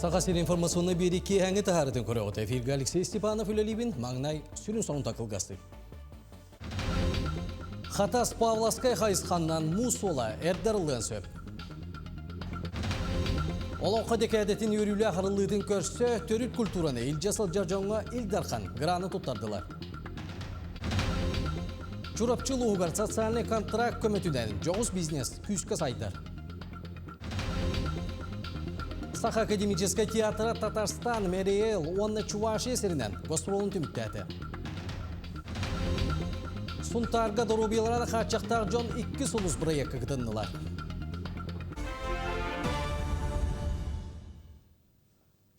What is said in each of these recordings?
Сақасыр информационны береке әңі тағарытын көрі оты. Эфирге Алексей Степанов үлелебін маңнай сүрін соның тақылғасты. Хатас Павласкай қайысқаннан мұз сола әрдарылған сөп. Олонқа декадетін өрілі ақырылығын көрсе, төріт культураны илжасыл жаржауға илдархан граны тұттардылар. Чурапчылы ұғар социальный контракт көметуден жоғыз бизнес күскі сайдар. Саха академический театра Татарстан Мэриэл онны Чувашия серінен гастролын түміктәді. Сунтарға дұрубеларады қатшақтар жон 2 солыс проекті кітіннылар.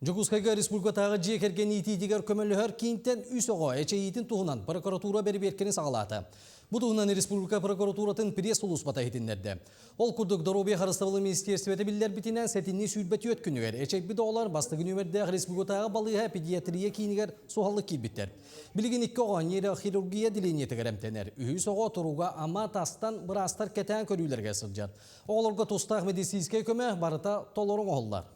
Жогускайга республикатағы жекерген итидігер көмілігер кейінтен үс оға әчейетін туғынан прокуратура бері беркені сағалаты. Бұл туғынан республика прокуратуратын пресс улус бата етіндерді. Ол күрдік Доробия Харыставылы министерсветі білдер бітінен сәтінне сүйбәті өткінігер. Әчек біді олар басты күнімерді республикатағы балыға педиатрия кейінігер соғалық кейбіттер. Білген 2 оға нейрохирургия диленеті кәрімтенер. Үйіс оға тұруға ама тастан бірастар кәтән көрілерге сылжар. Оғыларға тостақ медицинскай көмі барыта толырың оғылар.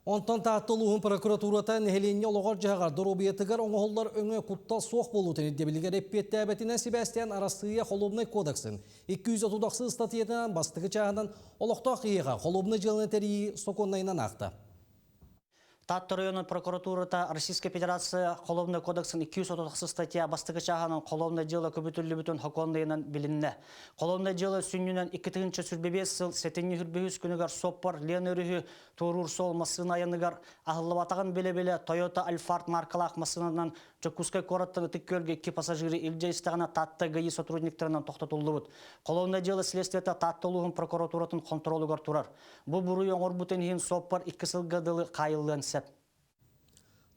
Онтан тағыттылығын прокуратурата нәхеленне олығар жағар дұрубиетігер оңғылар өңі құтта соқ болуытын едебілгер әппетті әбәтінен Себастьян Арасыйя Холобны кодексын 230 статьетінен бастығы чағынан олықтақ иеға Холобны жылыны тәрейі соқоннайынан ақты. Татты районын прокуратурата Российская Федерация Холовный кодексын 230 статья бастығы чағанын Холовный жылы көбітілі бүтін хокондайынан білінні. Холовный жылы сүннінен 2-ші сүрбебес сыл сәтінні хүрбегіз күнігер соппар лен өрігі Торур сол масына аяныгар ағылыбатағын беле-беле Toyota Alphard маркалақ масынынан Жокускай кораттың үтіккөлге 2 пассажиры илжайыстағына татты ГАИ сотрудниктерінен тоқтатылды бұд. Холовный жылы следствиета татты ұлығын прокуратуратын контролыгар тұрар. Бұл бұрый оңыр бұтын ең соппар 2 сылғадылы қайылын сәп.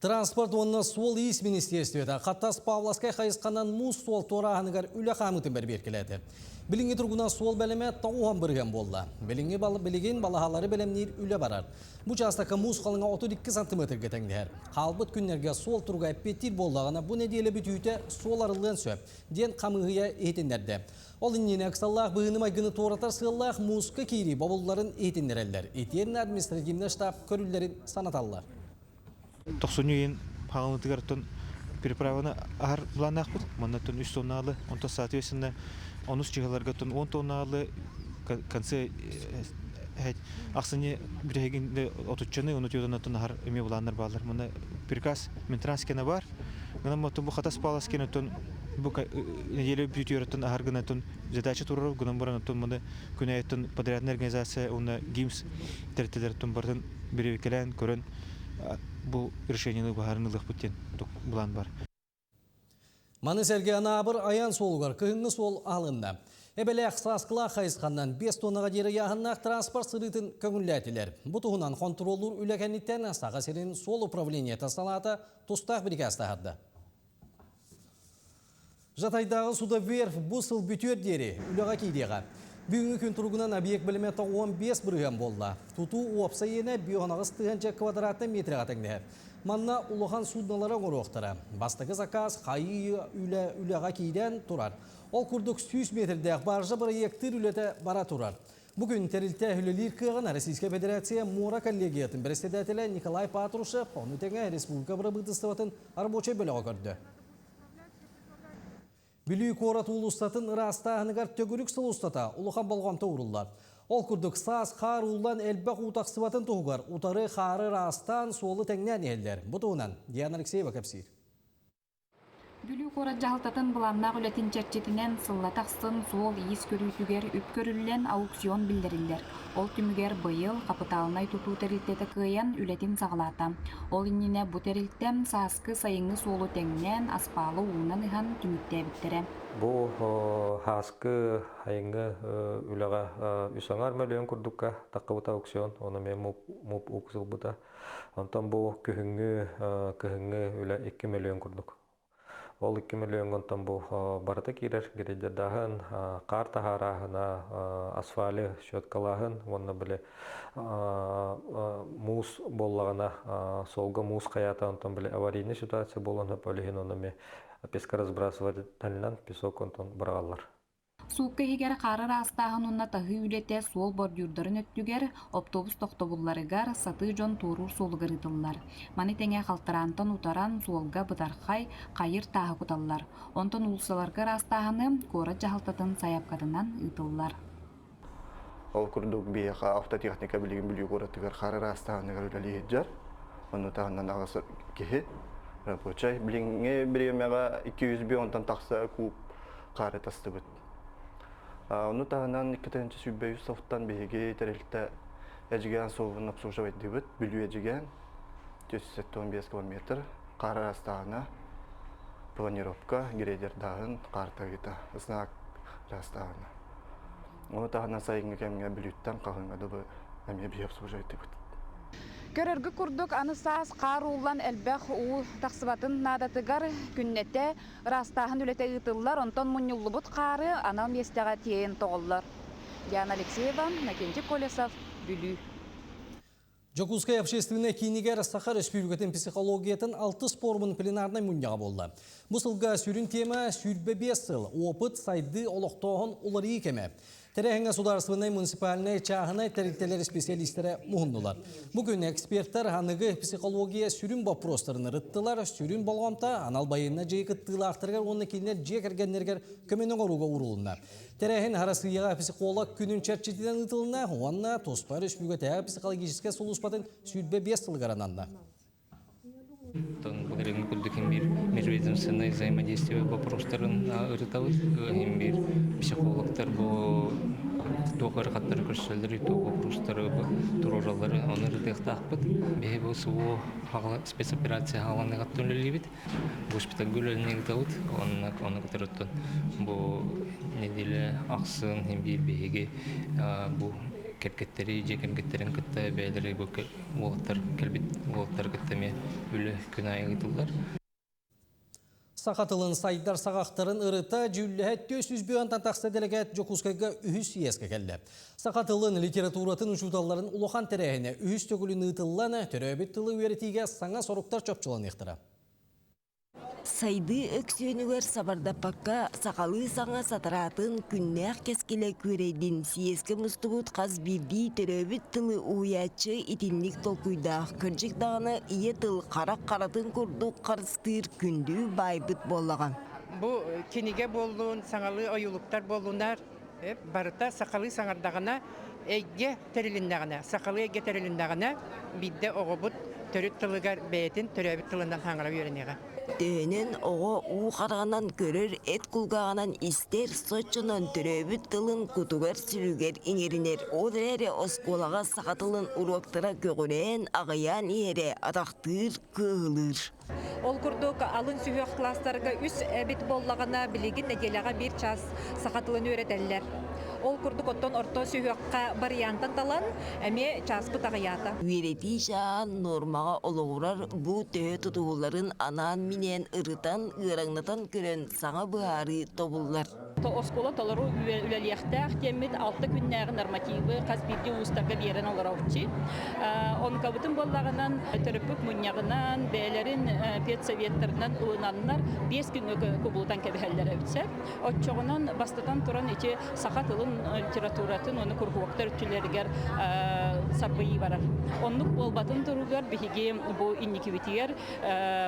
Транспорт онына сол ес министерстветі Хатас Павласкай қайысқанан мұз сол торағынығар үлі қамытын бір беркеледі. Білінгі тұрғынан сол бәлеме тауған бірген болды. Білген балағалары бәлемнер үлі барар. Бұл жастақы мұз қалыңа 32 сантиметрге тәңдер. Қалбыт күннерге сол тұрға әппеттер болдағына бұл неделі бүтүйті сол арылығын сөп. Ден қамығыя етіндерді. Ол иннені әксаллақ бұғыны майгыны торатар сығыллақ мұзқы кейри бабылларын етіндерелдер. Етерін административны штаб көрілдерін санаталылар. 90 пағылынтығыртын переправаны ағар бұлан ақпыд. Мұннатын 3 тонналы, онта соответственно 13 чығаларғатын 10 тонналы конце ақсыне бірегінде отучаны, оны түйоданатын ағар өме бұланлар бағалар. Мұнда приказ Минтранскені бар. Ғынан мұтын бұл Хатас Павласкені түн бұл неделі бүйті ағарғынатын задача тұрыр. Ғынан бұранатын мұнда күнәйетін подрядный организация, оны ГИМС тәрттелердің бардың біревекелен көрін бұл решениені бағарынылық бүттен бұлан бар. Маны сәрге анабыр аян солғар күйінгі сол алынды. Әбәлі ақсасқыла қайысқаннан 5 тоннаға дері яғыннақ транспорт сырытын көңілләтілер. Бұтығынан контроллур үләкәнеттен саға серін сол управление тасалаты тұстақ бірге астағады. Жатайдағы суда верф бұсыл бүтер дері үліға кейдеға. Бүгінгі күн тұрғынан объект біліметі 15 бірген болды. Тұту опса ені бионағыз 100 квадратты метрға тәңдер. Манна ұлыған судналары ғырықтыры. Бастығы заказ қайы үліға кейден тұрар. Ол күрдік 100 метрдегі баржы проекттер үлеті бара тұрар. Бүгін тәрілті үлелер күйіған Российская Федерация Мора коллегиятын председателі Николай Патрушев оны тәңі республика бұрабыдыстығатын арбочай бөліға көрді. Білүй қорат ұлыстатын ырастағынығар төгірік сыл ұстата ұлыған болғамта ұрылар. Ол күрдік саз қар ұлдан әлбәқ ұтақсыватын тұғығар, ұтары қары растан солы тәңнен елдер. Бұтығынан Диана Алексеева көпсейір. Бүлі қорат жағылтатын бұланнақ үлетін чәрчетінен сыллатақсын сол иіс көрүйтігер үп көрілілен аукцион білдірілдер. Ол түмігер бұйыл қапыталынай тұту тәрілтеті күйен үлетін сағылата. Ол инніне бұ тәрілттен сасқы сайыңы солы тәңнен аспалы уынан иған түмікте біттірі. Бұл хасқы айыңы үліға үсаңар мөліен күрдікка таққыбыта аукцион, оны мен мұп ұқсыл бұта. Онтан бұл күхіңі үлі 2 миллион күрдік. Ол 2 миллион гонтан бұл барыта кейлер, кередердағын, қар тахарағына, асфали шөткалағын, онына біле муз боллағына, солға муз қаята, онтан біле аварийный ситуация болуына бөлігін оны ме песқа разбрасывать тәлінен песок онтан бұрағалар. Суукка хигер қары растағын онна тахы үлете суол бордюрдарын өттүгер автобус тохтобулларыгар саты жон турур солугар ытыллар. Маны теңе қалтырантан утаран суолга быдархай қайыр тағы куталлар. Онтон улсаларга растағыны кора жахалтатын саяпкатынан ытыллар. Ол курдук бияха автотехника билигин бүлүү коратыгар қары растағыныгар үлелейджар. Оны тағынан ағысы кехи. Рабочай билинге биремега 200 бионтан тақса куб қары тасты бүт. Оны тағынан 2-ші сүббейі софттан бейге тәрелті әжіген соғын апсуғжа бәйді бүт. Бүлүү әжіген 415 км қары растағына планировка грейдер дағын қартағыта знак растағына. Оны тағынан сайынғы кәмге бүлүүттен қағынға дұбы әме бей апсуғжа бәйді бүт. Көрөргү курдук аны саас кааруулан элбэх уу таксыбатын наадатыгар күннете растаахын үлете ытыллар, онтон муньуллубут каары анал местега тиен тоголлар. Диана Алексеева, Накенти Колесов, Бүлүү. Жокускай общественный кинигер Сахар Республикатын психологиятын 6 спорбын пленарный муньяға болды. Бұсылға сүрін тема сүрбе 5 сыл, опыт сайды олықтоғын олары екеме. Терехен государственной муниципальной чағынай тәріктелер специалистері мұхындылар. Бүгін эксперттер анығы психология сүрін вопростарын рыттылар, сүрін болғамта анал байынна жейкіттігілі ақтырғар, оны кейінер жекергеннергер көменің оруға урулынна. Терехен харасыяға психолог күнін чәрчетіден ұтылына, оңанна тоспа республикатағы психологическая солуспатын сүрбе 5 сыл гарананна. Благодарим кудыкин бир межведомственное взаимодействие вопростарын ырытабыз, бир психологтар бу тоғыр хаттары көрсөлдері, тоғы вопростары туроралары оны ырытықтақпыт. Бе бу суу спецоперация халаны қаттөлелебет, госпиталь гөлеліне ырытабыт, оны кытырыттын. Бу неделе ақсын, бир беге бу керкеттери жекенгеттерин кытта бәлери бу уолаттар келбит уолаттар кыттаме үле күн айгытылар. Сақатылын сайдар сағақтарын ырыта жүлләхет 400 бүйантан тақсы делегат Жокускайға үхіс еске келді. Сақатылын литературатын ұшуталарын ұлыған тәрәхіне үхіс төгілін ұтыланы төрөбет тылы өретіге саңа соруқтар чөпчылан ектіра. Сайды өксөнігер сабардапаққа сақалы саңа сатыратын күннәқ кескелі көрейдін сиескі мұстығыт қаз бірді төрөбіт тылы уячы итинлік толкуйдақ көржік дағыны ие тыл қарақ қаратын күрдік қарыстыр күнді байбыт болаған. Бұ кенеге болуын, саңалы ойылықтар болуынар, барыта сақалы саңардағына әйге тәріліндағына, сақалы әйге тәріліндағына бидді оғыбыт төрік тылығар бәйтін төрөбіт тылынан хаңыра үйренеға. Төнен оғы уу қарағанан көрір әт құлғағанан істер сочынан төрөбіт тылын күтігер сүрігер еңерінер. Одыр әрі осколаға сақатылын ұруақтыра көгірен ағаян ере атақтыр кығылыр. Ол күрдік алын сүйек кластарға үс әбет боллағына білеген әделяға бір час сақатылын өретелілер. Ол күрдік оттон орто сүйекқа вариантан талан әме час бұтағыяты. Үйреті жаған нормаға олығырар бұ төе тұтығыларын анан минен ырытан ыраңнатан көрен саңа бұғары тобылар. Оскола толару үлелияқтақ темет 6 күннәғы нормативы қазбирді ұстарға берен олар аутчи. Он кабытын боллағынан түріпік мұнияғынан бәлерін педсоветтерінен ұлынанынар 5 күнгі көбілтан кәбіхәлдер өтсе. Отчоғынан бастатан тұран ече сақатылын литературатын, оны күргуақтар үтчілергер сарбайы барар. Онлық болбатын тұруғар бігеге бұл инникивитер,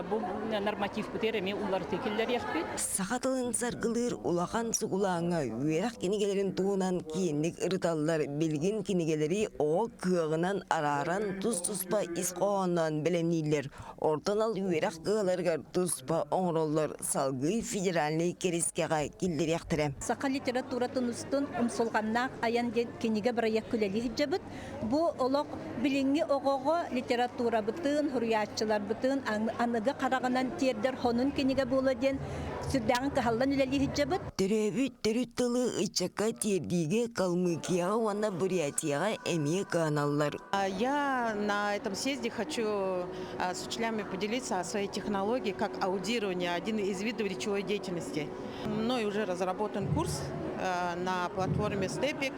бұл норматив бұтер әме ұлар текілдер яқпет. Сақатылын сарғылыр улақан суғылаңа үйерақ кенегелерін туынан кейінлік ұрыталылар білген кенегелері о кығынан араран тұс-тұспа исқоғанан білемнейлер. Ортан ал үйерақ кығаларғар тұспа оңыроллар салғы федеральный керескеға келдер яқтыры. Сақа литературатын ұстын ұмсылғаннақ аян кенеге біраяқ күлелі хиджабыт. Бұл олық біліңі оғығы литература бұтын, хуриятчылар бұтын, анығы қарағанан тердер хонын кенеге болуден сүрдәғын қағалдан үлелі хиджабыт. Төрөбіт төрүт тылы ычакка тердиге Калмыкияға вана Бурятияға әме каналлар. Я на этом съезде хочу с учителями поделиться о своей технологии как аудирование, один из видов речевой деятельности. Мной уже разработан курс на платформе Степик.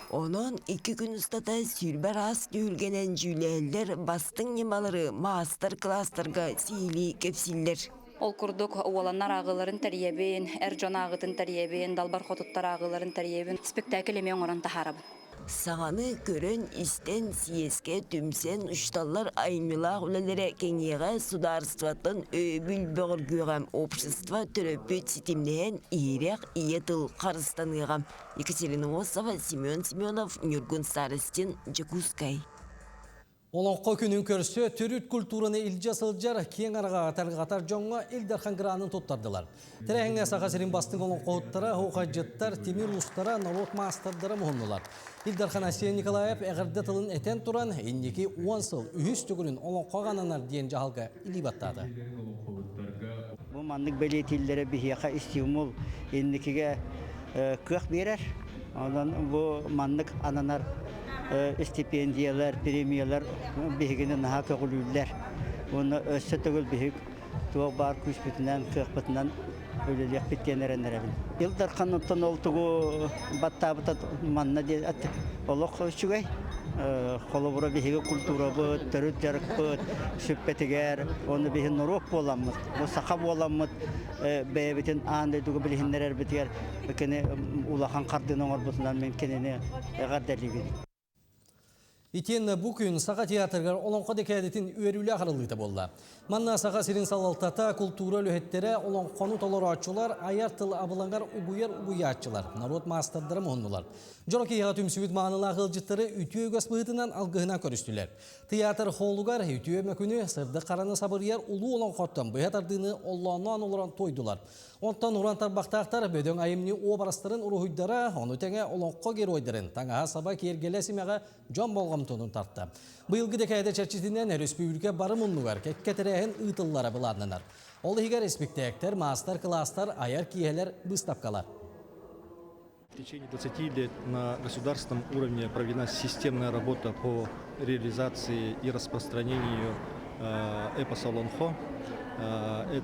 Onun 2 gün ustada sülber az tüylgenen jülelder bastın yemaları master klaslarga sili kepsiller. Ол курдук уоланнар агыларын тәриебин, әржон агытын тәриебин, далбар хотуттар агыларын тәриебин. Спектакль емен оран тахарабын. Сағаны көрін истен сиеске түмсен ұшталар айнылақ үлелері кеңеға сударстватын өбіл бөгіргіғам общество түрөпөт сетімнен иерек иетіл қарыстанығам. Екатерина Осова, Семен Семенов, Нюргун Старостин, Джекускай. Олонқо күнін көрсі, түріт культураны илжа сылжар, кең араға атар жоңға Илдархан Гранын тоттардылар. Тірәңе сақасырын бастың олонқо ұттара, хоқаджеттар, темир ұстара, народ мастардары мұхынылар. Илдархан Асия Николаев әғірді тылын әтен тұран, еннеке 10 сыл үйіс түгірін олонқо ғананар дейін жағалға илибаттады. Бұл маңдық бәлетелері бігеқа стимул еннекеге көк берер. Бұл маңдық ананар стипендиялар, премиялар бігігіні наға көғілілер. Оны өссі түгіл бігік туақ бар күш бүтінен, көк бүтінен өлелек біттенерен әрәбін. Илдархан ұттан олтығы баттабытат манна де әтті. Олық үшігай. Қолы бұра бігігі культура бұд, түріт жарық бұд, сүппетігер, оны бігін нұрық боламыз. Бұл сақа боламыз, бәйбетін аңдай дүгі білігіндер әрбітігер, кені улахан қардың оңыр бұтынан мен кенені ғардәлігін. Итен бүкін саға театргар олонқо декадетін өрілі ақырылыйты болды. Манна саға сирин салалтата культура лөхеттері олонқону толыр атшылар, аяр тыл абыланғар угуяр атшылар, народ мастардары мұхындылар. Жорок еға түмсүбіт мағынылы ақылжыттары үтіе өгіс бұғытынан алғығына көрістілер. Театр холугар үтіе мәкүні сырды қараны сабырияр ұлы олонқоттан бұғатардыны оллауынан олыран тойдылар. Онтан ұрантар бақтақтар бөдің айымны обарастырын ұрығыддара, оны тәңе олонқо гер ойдырын, таңаға саба кергелесімеға жон болғам тонын тартты. Бұйылғы декайда чәрчетінен республика бары мұнлығар, кәккәтірәйін ұйтыллары бұладнанар. Ол егер респектектер, мастер, кластар, аяр киелер бұстапкалар. В течение 20 лет на государственном уровне проведена системная работа по реализации и распространению эпоса Олонхо.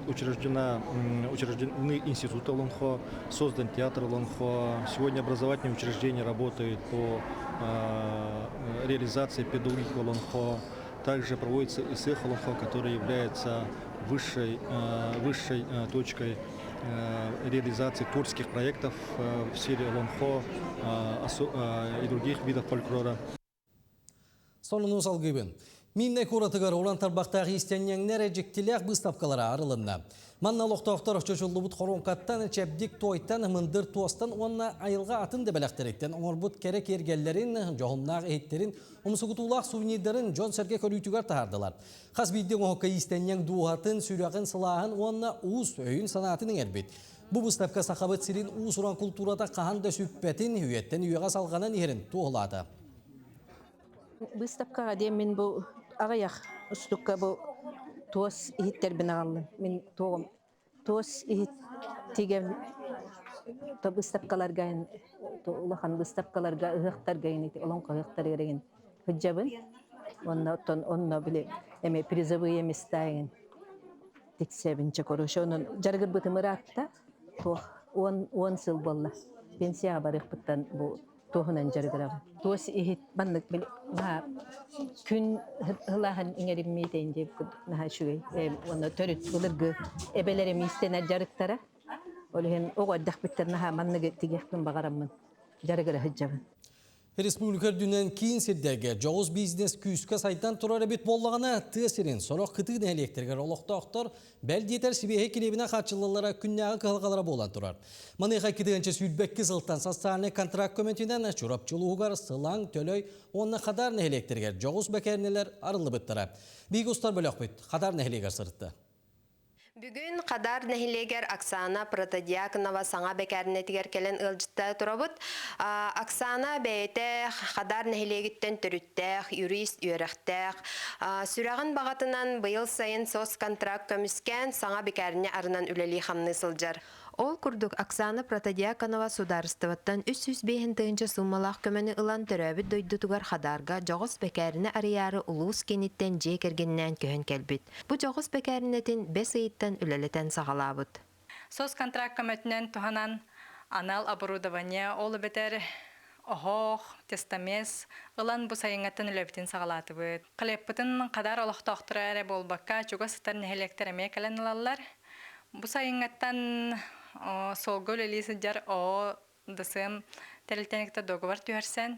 Учреждены институты Олонхо, создан театр Олонхо. Сегодня образовательные учреждения работают по реализации педагогики Олонхо. Также проводится ИСЭХ Олонхо, который является высшей точкой реализации творческих проектов в сфере Олонхо и других видов фольклора. Минне көратығар орантарбақтағы истеннеңнер әжіктілек бұстапқалары арылынна. Манна лоқтақтар үшчүлі бұд қоронқаттан, чәбдік тойттан, мындыр туастан, онна айылға атын дебеләқтеректен, оңыр бұд керек ергеллерін, жоғымнағы әйттерін, ұмсығытулақ сувенидерін жон сәрге көрүйтігер тағардылар. Қаз бейден оңыққа истеннең дуғатын, сүряғын сылағын, онна уыз өйін санатының әрбет. Бұл бұстапқа сақабыт сирин уыз ұран культурада қағанда сүппәтін, үйеттен үйеға салғанын ерін туғылады. Бұстапқаға дейін мен бұл ағаяқ ұстыққа бұл туас ихиттер бін ағалды. Мен тоғым туас ихит теген бұстапқаларға, ұлақан бұстапқаларға ұғықтарға еніті, ұланқа ұғықтар ереген хүджабын. Онна біле әме призовы еместайын тексебінші көріші. Оның жарғыр бұтымыр атта 10 сыл болла. Пенсияға барық бұттан бұл тоғынан жарғырағы. Туас ихит бандық біле күн ғылағын еңеріммейтейін деп күдік шүгей. Оны төріт бұлырғы әбелерім істен жарықтара. Олығын оғаддақ біттер маннығы тегекпін бағарамын. Жарғыры хүджабын. Республикар дүнен кейін сирдерге жоғыз бизнес күйіскі сайттан тұрар әбет боллағына тәсірін сорақ қытығын әлектергер олықтақтар бәлдетер сібеге келебіне қатшылылары күннәғы қылғалары болан тұрар. Манайға кетігінші сүлбәккі сылттан социальный контракт көментінден чұрапчылығығар сылаң, төлөй, онына қадар нәхелектергер жоғыз бәкәрнелер арылы бұттыра. Бейгі ұстар бөліқ бұд, қадар нәхелегер сыртты. Бүгін қадар нәхилегер Оксана Протодиаконова саңа бәкәрінетігер келен ылжытта тұрабыд. Оксана бәйті қадар нәхилегіттен түріттәқ, юрист үйеріқтәқ. Сүрағын бағатынан бұйыл сайын сос контракт көміскен саңа бәкәріне арынан үлелі қамны сылжар. Ол күрдік Оксана Протодиаконова сударыстываттан 305 тыынчы суммалақ көмені ылан төрәбіт дойдутугар қадарға жоғыз бәкәріне арыяры ұлуыз кенеттен жекергеннен көхін кәлбіт. Бұ жоғыз бәкәрінетін 5 ыйыттан үлелетен сағалабыд. Сос контракт көмөтінен туғанан анал оборудование олы бетер охох, тестамес, ылан бұ сайыңаттан үлебітін сағалаты бұд. Қылеппытын қадар олықтақтыры әрі болбаққа чуға сытар нәхелектер әме кәлен ылалар. Бу сайынгаттан солгол элисиджар дысым тәрелтенекті договор түйерсен.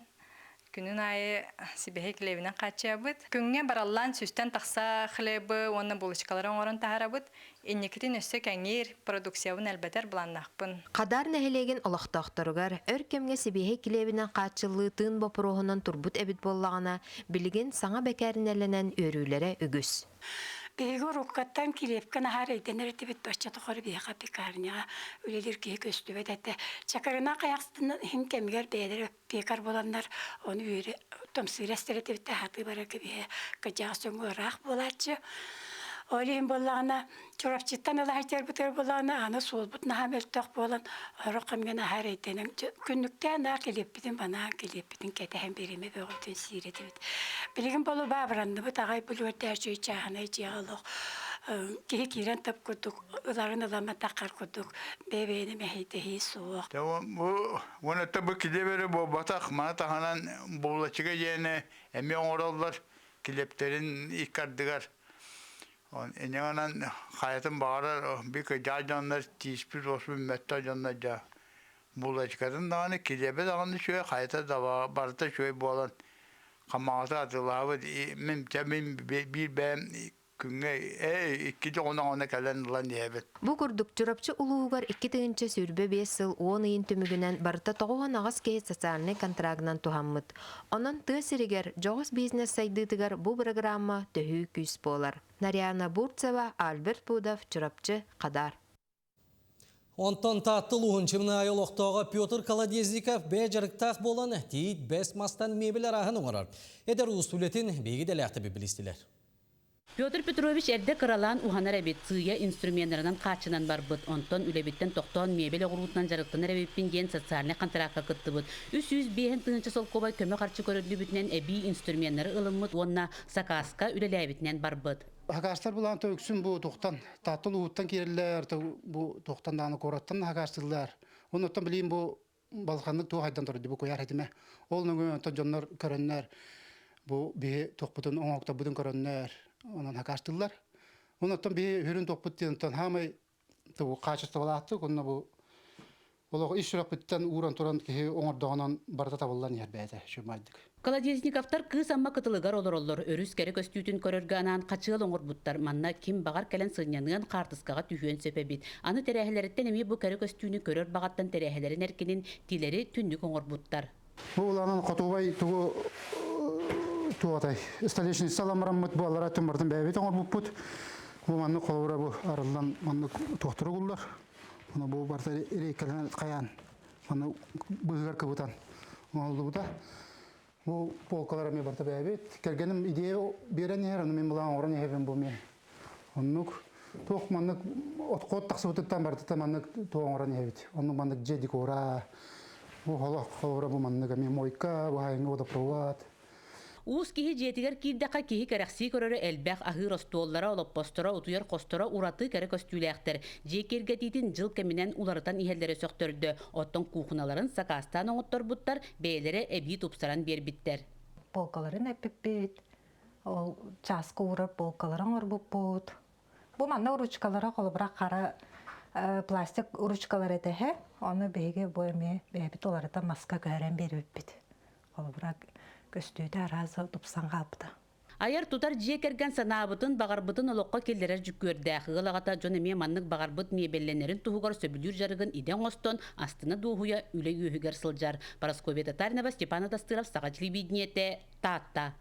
Күнін айы сибехе килебінен қатчабыд. Күнге бараллан сүстен тақса хлебы, оны булочкаларын орын тахарабыд. Эннекетін өсі кәңер продукциявын әлбәтер бұланнақпын. Қадар нәхелеген олықтақтырығар, өркемге сибехе килебінен қатчылы тын бопырығынан турбут әбіт боллағына білген саңа бәкәрінәлінен өрілері үгіс. Беги руккаттан килепкан ахар эйтенер тибет башчаты хор бияка пекарняга үлелер кие көстүбет этте. Чакарына каякстын хим кемгер бейлер пекар боландар оны үйрө томсырестер тибет хаты баракы бие кажасын орак болачы. Олим боллана чорапчыттан алайтер бутер боллана аны солбут нахамелток болан рокамгена ахар эйтенен күннүктен да келеппидин бана келеппидин кетем береме бөгөтүн сиретибит. Билигин болу бабыранды бу тагай булуөртер чөйчахана жигалык кие кирен тап кудук уларын алама такар кудук бебени мехите хисук. Бу вона табы килебере бу батак мана таханан булачыга жене эми оңороллар килептерин иккардыгар. Enyangan hayatın bağırır, bir kıca canlar, tispir olsun, metta canlar ca. Bulaşıkların dağını kilebe dağını şöyle hayata da barıta şöyle boğalan. Kamağıta atılavı, mümkün bir ben күнгө иккиде ona калан лан дебет. Бу курдук чурапчы улуугар 2-нче сүрбе 5 ел 10 ыйын түмүгүнөн барыта тогуган агас кээ социальный контрагынан тухаммыт. Онон тысырыгер жогос бизнес сайдытыгар бу программа төһүү күс болар. Нарияна Бурцева, Альберт Пудов, чурапчы Кадар. Онтон таттылуын чымны айолоқтоға Петр Колодезников бәжіріктақ боланы тейт бәс мастан мебелер ағын оңырар. Эдер ұстулетін бейгі дәләқті бібілістілер. Петр Петрович әрді қыралан ұғанар әбет сүйе инструментлерінен қачынан бар бұд. Онтон үлебеттен тоқтауын мебел оғырутынан жарықтынар әбеппен ген социальный контрактқа күтті бұд. 305 тыңыншы сол қобай көмі қарчы көрілді бүтінен әбей инструментлері ылыммыд, онына сақасқа үлелі әбетінен бар бұд. Хакастар булан төксүн бу тоқтан, таттыл уыттан керілер, бу тоқтан даны кораттан хакастылар. Оныттан білейін бу балқанлық туға айдан тұрды, бу көяр әдіме. Ол нүңі жонлар көрінлер, бу бе тоқпытын оңақта бұдын көрінлер. Ondan hakastıllar. Ondan bir hürün toputtan hamay bu kaçışta olattı. Ondan bu ola iş yapıttan uğran turan ki onlar dağınan barda tavallan yer beyde şu maddik. Колодезниковтар кыз амма кытылыгар олороллор өрүс кере көстүүтүн көрөргөнан качыл оңор буттар манна ким багар келен сынянын картыскага түхөн сөпөбит. Аны терехелерден эми бу кере көстүүнү көрөр багаттан терехелерин эркинин тилери түндүк оңор буттар. Бу уланын катубай тугу туатай столичный саламраммыт балара тумырдын бәбет оңор буппут. Бу манны колора бу арылдан манны токтуру гуллар. Аны бу барта рейкалан каян. Аны быгар кыбытан. Олду бута. Бу полкалар ми барта бәбет. Келгеним идея берен ер, аны мен булан орын ебен бу мен. Оннук ток манны откот таксыбыттан барта манны тоңоран ебет. Онну манны жедик ора. Бу холора бу манны мен мойка, бу хайны ода проват. Уус кихи жетигер кирдака кихи керекси көрөрө элбэх ахыр остуоллара олоппостора утуяр костора ураты кере көстүүлэхтер. Жекергетитин жыл кеминен уларытан ихеллere сөктөрдө. Оттон кухуналарын сакастан оңоттор буттар, бээлере эби тупсаран бербиттер. Полкаларын эппиппит, ол часка урап полкаларын орбуппут. Бу манна уручкалара колубра кара пластик уручкалар этехе, оны беге бойме бебит оларыта маска көрен бербиппит. Колубра көстүйді аразы тұпсан қалыпты. Айар тутар жекерген санабытын бағарбытын олыққа келдерер жүккөрді. Ғылағата жон еме маннық бағарбыт мебелленерін тұхығар сөбілер жарығын иден остон астына дуғуя үлі үйігер сылжар. Парасковия Татарнева, Степана Тастыров, Сағачли Биднете, Тата.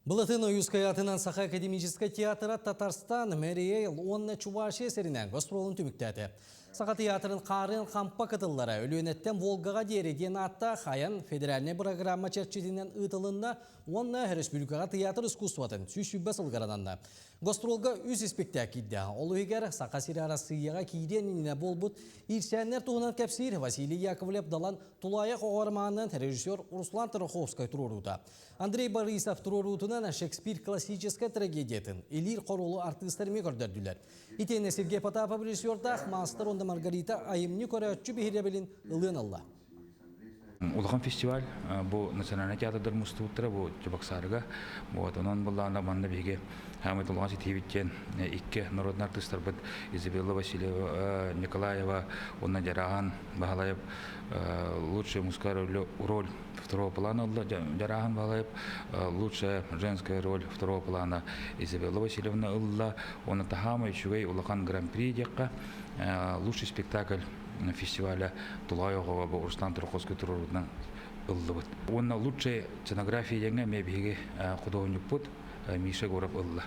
Былытын Оюскай атынан Саха академический театра Татарстан Мэриэл онны Чувашия серінен гастролын түміктәді. Саха театрын қарын қампа кытыллары өлөнеттен Волгаға дереден атта қаян федеральный программа чәрчетінен ұтылында онны республикаға театр искусстватын сүйшібі сылғарананды. Гастролға үз спектакілді. Ол егер Саха сериарасыяға кейденіне болбұт ирсәнер туғынан кәпсір Василий Яковлев далан Тулаяқ оғарманын режиссер Руслан Тараховскай тұроруда. Андрей Борисов тұрорудынан Шекспир классический трагедиятын Элир Королу артистерме көрдірділер. Итені Сергей Потапов режиссердақ мастер онда Маргарита айымны көрәтші бейребелін ұлын алла. Улахан фестиваль бу национальный театрдар мустуттара бу Чебоксарга. Вот онон буллана манна биге хамит улган ситивиттен икке народный артисттар бит Изабелла Васильева, Николаева, Онна Жарахан Бахалаев лучшая мужская роль второго плана Жарахан Бахалаев, лучшая женская роль второго плана Изабелла Васильевна Улла, Онна Тахама Ичугей Улахан Гран-при дека лучший спектакль фестиваля Тулайогова бу Руслан Турховский турурунан ыллыбыт. Онна лучшая сценография еңе мебиге художник пут Миша Горов ылла.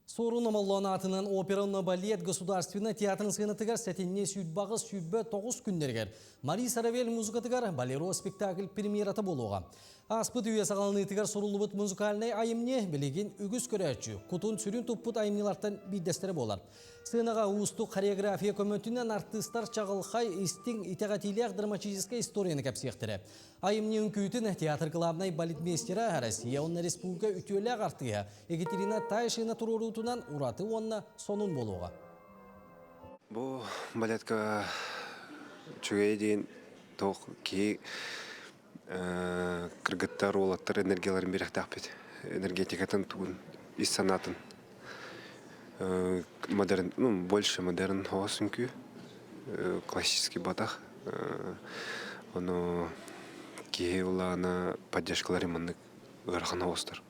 Сорун амаллана атынан операнна балет государственный театрын сыйнатыгар сәтенне сүйдбағы сүйдбі 9 күндергер. Мариса Равель музыкатыгар балеро спектакль премьераты болуға. Аспыт үйе сағалыны тігар сорулыбыт музыкальный айымне білеген үгіз көрәтші. Кутун сүрін тұппыт айымнелардан биддестері болар. Сынаға ұсту хореография көмөтінен артистар чағылқай истің итағатилияқ драматическая историяны кәпсияқтірі. Айымне үнкүйтін театр главный балетмейстері Россия онна республика үтеліғ артыға. Екатерина Тайшина тұрурутынан ураты онна сонун болуға. Бұл балетка чүгей дейін тоқ кей кыргыттар олаттар энергияларын беректі ақпет. Энергетикатын туын, ис санатын. Модерн, больше модерн хосынку, классический батах. Оно кей олана поддержкалары манны ғархана остар.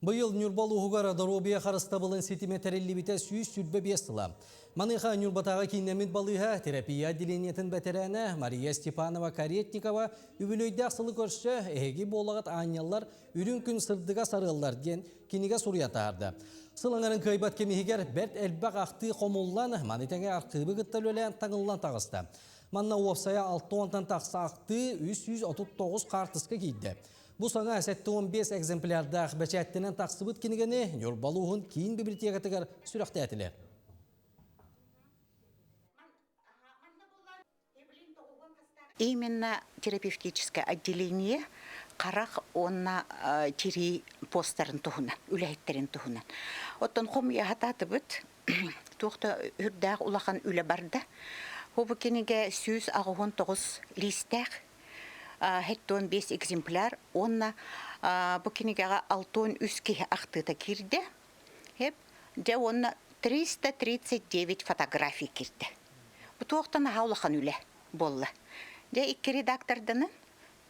Бұйыл Нюрбалу ғуғара Доробия қарыста болын сетиметрелі біте сүйіз сүрбе бестіла. Маныға Нюрбатаға кейнемет балыға терапия отделениетін бәтерәні Мария Степанова Каретникова үбілөйді ақсылы көрші әйгі болағат анялар үрін күн сырдыға сарылар ден кенеге сұриятарды. Сылыңарын көйбат кемегер бәрт әлбәқ ақты қомоллан манетеңе арқыбы ғыттал өлән таңылан тағысты. Манна уапсая 6-10 тақсы ақты 339 қартысқа кейді. Бұл саңа 7-15 экземплярдақ бәчәттенен тақсыбыт кенегені Нюрбалуғын кейін библиотекатығар сүріқті әтілер. Именно терапевтическое отделение қарақ онна тири постерін тұхынан, үләйттерін тұхынан. Оттан қом яғататы бұд, тұқты үрдәғ ұлақан үлі барды. Хобы кенеге 199 листәқ, 5 экземпляр, онна бұл кенегеға 6 үске ақтыта кірді. Де онна 339 фотография кірді. Бұл тұқтан ғаулақан үлі болла. Де икки редакторданы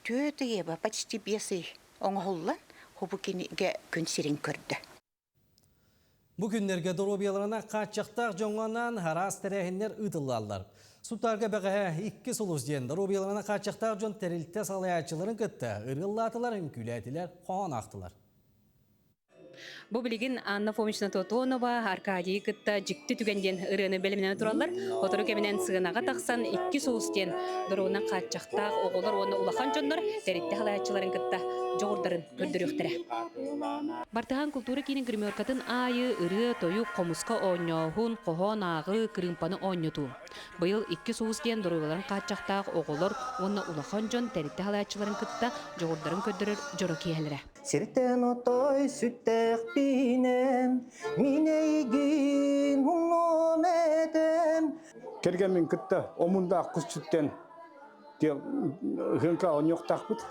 төті ебі почти бесі оңғылын хобы кенеге күн сирен көрді. Бүгінлерге Доробияларына қатшақтақ жоңғанан харас тәрәхіндер ұтылалар. Суттарға бәғі 2 сұлыз ден Доробияларына қатшақтақ жон тәрілтті салаячыларын күтті. Үргіллатылар, үмкүләтілер, қоған ақтылар. Бұл білген Анна Фомична Тотонова, Аркадий кытта жікті түгенден ұрыны бәлімінен тұралар. Отыру кемінен сығынаға тақсан 2 соғыстен дұруына қатшақтақ оғылар оны улақан жондар тәрітті халаятчыларын кытта жоғырдарын көрдіріқтірі. Бартыған культура кейінің гримеркатын айы, ұры, тойу, қомысқа оңяуын, қоған ағы, кірімпаны оңнюту. Бұйыл 2 соғыстен дұруыларын қатшақтақ оғылар оны улақан жон тәрітті халаятчыларын кытта жоғырдарын көрдірір жоры кейелері. Сертен отой süttək binem, mineygin hunum edem. Kergemin kıtta omunda kız sütten diye hınka on yok takbıt.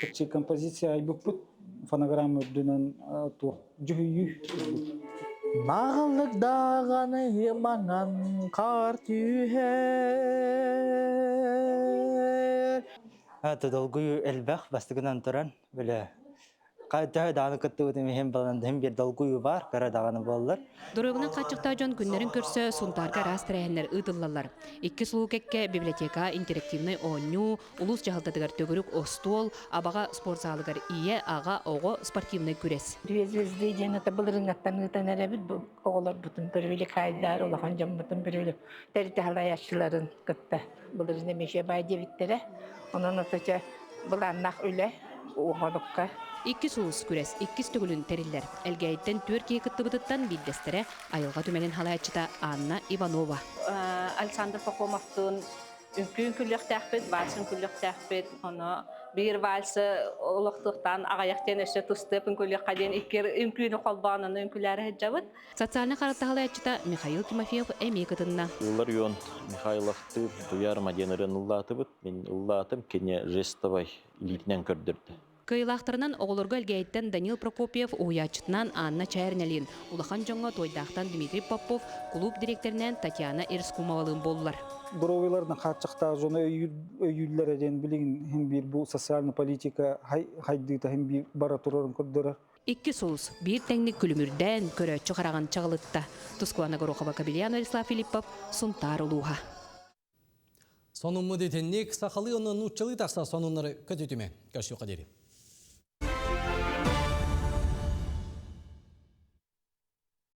Kıtçı kompozisiya ayıbıpıt, fonogramma ördünen tuğ cühüyü. Mağılık dağını yımanan kar tüher. Это долгую эльбах бастыгынан туран биле. Кайда даны кытты өтөм хем баланды бир долгую бар, кара даганы боллар. Дорогунан качыкта жон күннәрен көрсө сунтарга растрәһеннәр ыдыллалар. 2 сулукекке библиотека интерактивный оню, улус жаһалтатыгар төгөрүк остол, абага спорт залыгар ие ага ого спортивный күрес. Звезды ден это былырыңаттан ытанарабит оголор бутун көрүлүк кайдар улахан жам бутун көрүлүк. Терите халаячыларын кытта былырына меше бай дебиттере. Онун оточа буланнак үле угодукка 2 суус күрес, 2 түгілін териллер. Әлгәйттен Түркия кыттыбытыттан биддестере айылға түмелен халайчыта Анна Иванова. Александр Пахомовтун үмкүн күллөктәхбет, басын күллөктәхбет, оны Bir valsı olaqtıqtan ağayaqten öse tustып ünкүле қаден иккер үмкүнү қолбанын үмкүләре жабыт. Социальный қараттағылы әтчіта Михаил Тимофеев әмейкітінна. Ыллар юон Михайловты дуяр маденерен ыллатыбыт, мен ыллатым кене жестовай илитінен көрдірді. Кыйлақтарынан оғылырға әлгейттен Данил Прокопьев уячытынан Анна Чайрнелин, улахан жоңға тойдақтан Дмитрий Попов, клуб директорынан Татьяна Ирскумавалын болылар. Дровиларның қатшықтағы жоны өйілдерден білген hem bir bu социальный политика хайдыта hem bir бара тұрарын көрдірі. Икки сулус, бир тәңнік күлімірден көрөтчі қараған чағылытта. Тускуана Горохова Кабельян Орислав Филиппов, Сунтар Улуха. Сонун мудетенник сақалы оның ұтчылы тақса сонунлары көтетіме. Көші қадері.